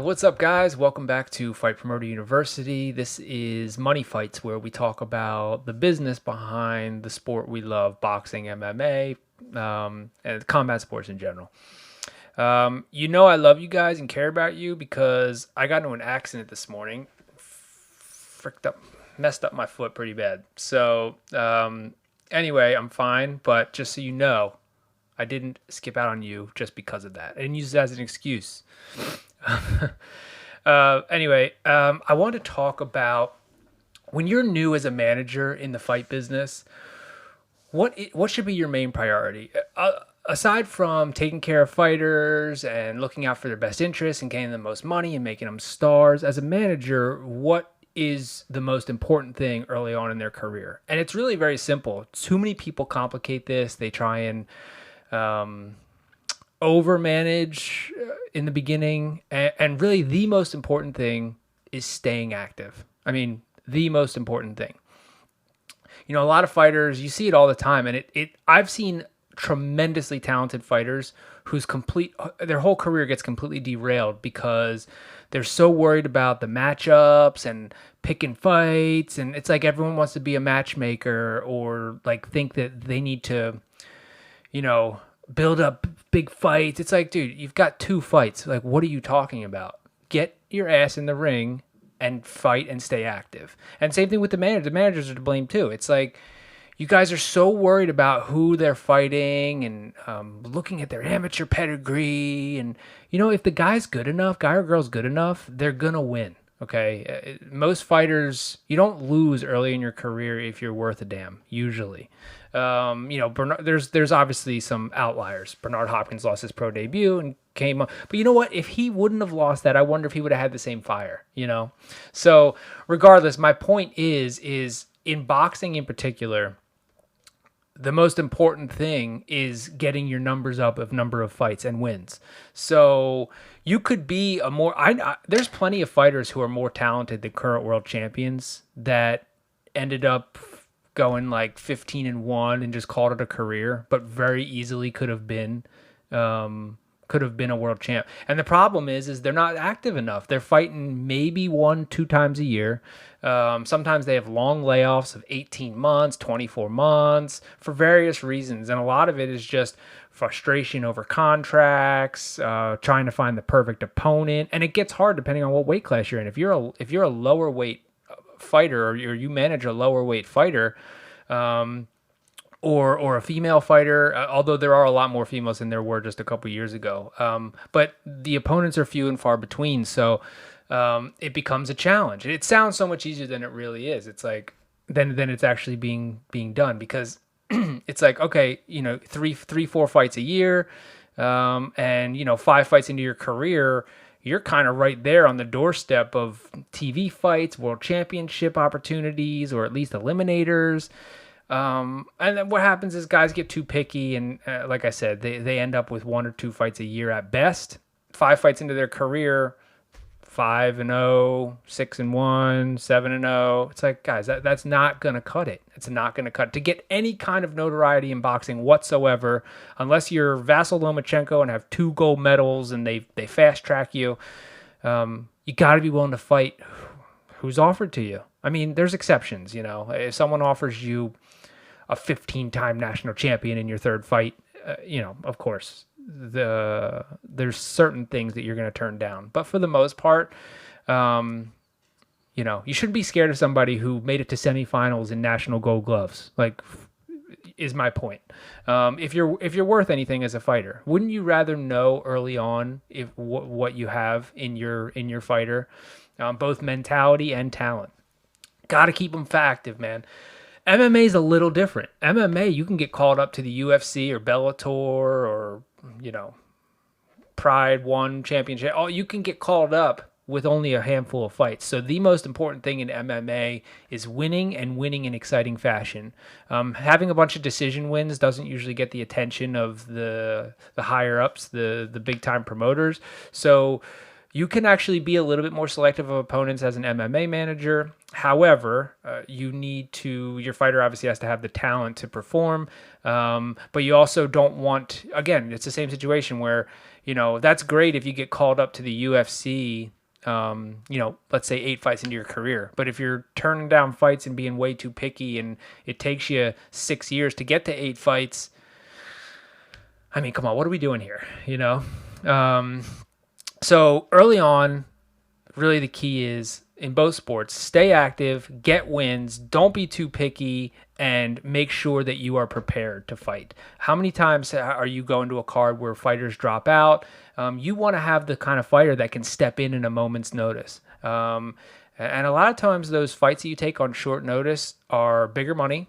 What's up, guys? Welcome back to Fight Promoter University. This is Money Fights, where we talk about the business behind the sport we love, boxing, MMA, and combat sports in general. I love you guys and care about you because I got into an accident this morning. Messed up my foot pretty bad. So, anyway, I'm fine, but just so you know, I didn't skip out on you just because of that. I didn't use it as an excuse. I want to talk about when you're new as a manager in the fight business, what should be your main priority? Aside from taking care of fighters and looking out for their best interests and getting the most money and making them stars, as a manager, what is the most important thing early on in their career? And it's really very simple. Too many people complicate this. They try and over-manage in the beginning, and really the most important thing is staying active. I mean, the most important thing. A lot of fighters, you see it all the time, and I've seen tremendously talented fighters whose their whole career gets completely derailed because they're so worried about the matchups and picking fights, and it's like everyone wants to be a matchmaker or like think that they need to, build up big fights. It's like, dude, you've got 2 fights. Like, what are you talking about? Get your ass in the ring and fight and stay active. And same thing with the manager. The managers are to blame too. It's like, you guys are so worried about who they're fighting and looking at their amateur pedigree. And, if the guy's good enough, guy or girl's good enough, they're going to win. Okay. Most fighters, you don't lose early in your career if you're worth a damn, usually. There's obviously some outliers. Bernard Hopkins lost his pro debut and came up, but you know what? If he wouldn't have lost that, I wonder if he would have had the same fire, So regardless, my point is in boxing in particular, the most important thing is getting your numbers up of number of fights and wins. So you could be there's plenty of fighters who are more talented than current world champions that ended up going like 15-1 and just called it a career, but very easily could have been a world champ. And the problem is they're not active enough. They're fighting maybe 1-2 times a year. Sometimes they have long layoffs of 18 months, 24 months for various reasons. And a lot of it is just frustration over contracts, trying to find the perfect opponent. And it gets hard depending on what weight class you're in. If you're a lower weight fighter or you manage a lower weight fighter, or a female fighter, although there are a lot more females than there were just a couple years ago. But the opponents are few and far between, so it becomes a challenge. It sounds so much easier than it really is. It's like then it's actually being done because it's like, okay, 3-4 fights a year, and 5 fights into your career, you're kind of right there on the doorstep of TV fights, world championship opportunities, or at least eliminators. And then what happens is guys get too picky, and like I said, they end up with 1 or 2 fights a year at best. 5 fights into their career, 5-0, 6-1, 7-0. It's like, guys, that's not gonna cut it. It's not gonna cut it. To get any kind of notoriety in boxing whatsoever, unless you're Vasyl Lomachenko and have 2 gold medals and they fast track you. You got to be willing to fight who's offered to you. I mean, there's exceptions. If someone offers you a 15-time national champion in your 3rd fight, of course, there's certain things that you're going to turn down. But for the most part, you shouldn't be scared of somebody who made it to semifinals in national gold gloves. Like, is my point. If you're worth anything as a fighter, wouldn't you rather know early on what you have in your fighter, both mentality and talent? Got to keep them active, man. MMA is a little different. MMA, you can get called up to the UFC or Bellator or, Pride 1 championship. Oh, you can get called up with only a handful of fights. So the most important thing in MMA is winning and winning in exciting fashion. Having a bunch of decision wins doesn't usually get the attention of the higher ups, the big time promoters. So You can actually be a little bit more selective of opponents as an MMA manager. However, your fighter obviously has to have the talent to perform. But you also don't want, again, it's the same situation where, that's great if you get called up to the UFC, let's say 8 fights into your career. But if you're turning down fights and being way too picky and it takes you 6 years to get to 8 fights, I mean, come on, what are we doing here? So early on, really the key is in both sports, stay active, get wins, don't be too picky, and make sure that you are prepared to fight. How many times are you going to a card where fighters drop out? You want to have the kind of fighter that can step in a moment's notice. And a lot of times those fights that you take on short notice are bigger money,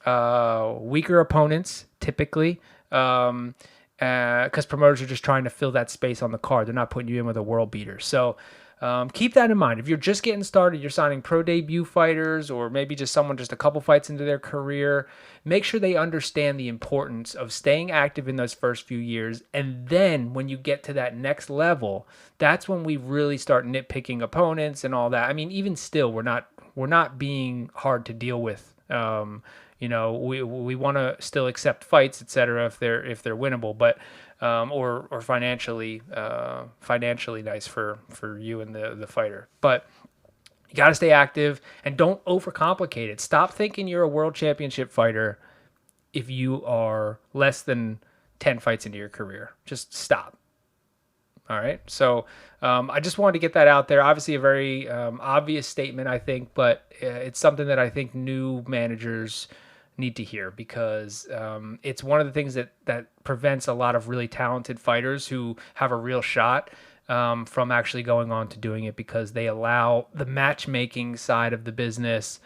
weaker opponents typically, because promoters are just trying to fill that space on the card. They're not putting you in with a world beater. So keep that in mind. If you're just getting started, you're signing pro debut fighters, or maybe just someone just a couple fights into their career, make sure they understand the importance of staying active in those first few years. And then when you get to that next level, that's when we really start nitpicking opponents and all that. I mean, even still, we're not being hard to deal with. We want to still accept fights, etc. if they're winnable, but or financially nice for you and the fighter. But you got to stay active and don't overcomplicate it. Stop thinking you're a world championship fighter if you are less than 10 fights into your career. Just stop. All right. So I just wanted to get that out there. Obviously, a very obvious statement, I think, but it's something that I think new managers need to hear, because it's one of the things that prevents a lot of really talented fighters who have a real shot from actually going on to doing it, because they allow the matchmaking side of the business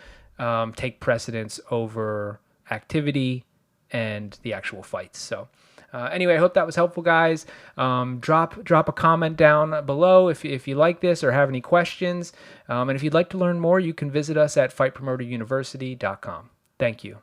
take precedence over activity and the actual fights. So anyway, I hope that was helpful, guys. Drop a comment down below if you like this or have any questions. And if you'd like to learn more, you can visit us at fightpromoteruniversity.com. Thank you.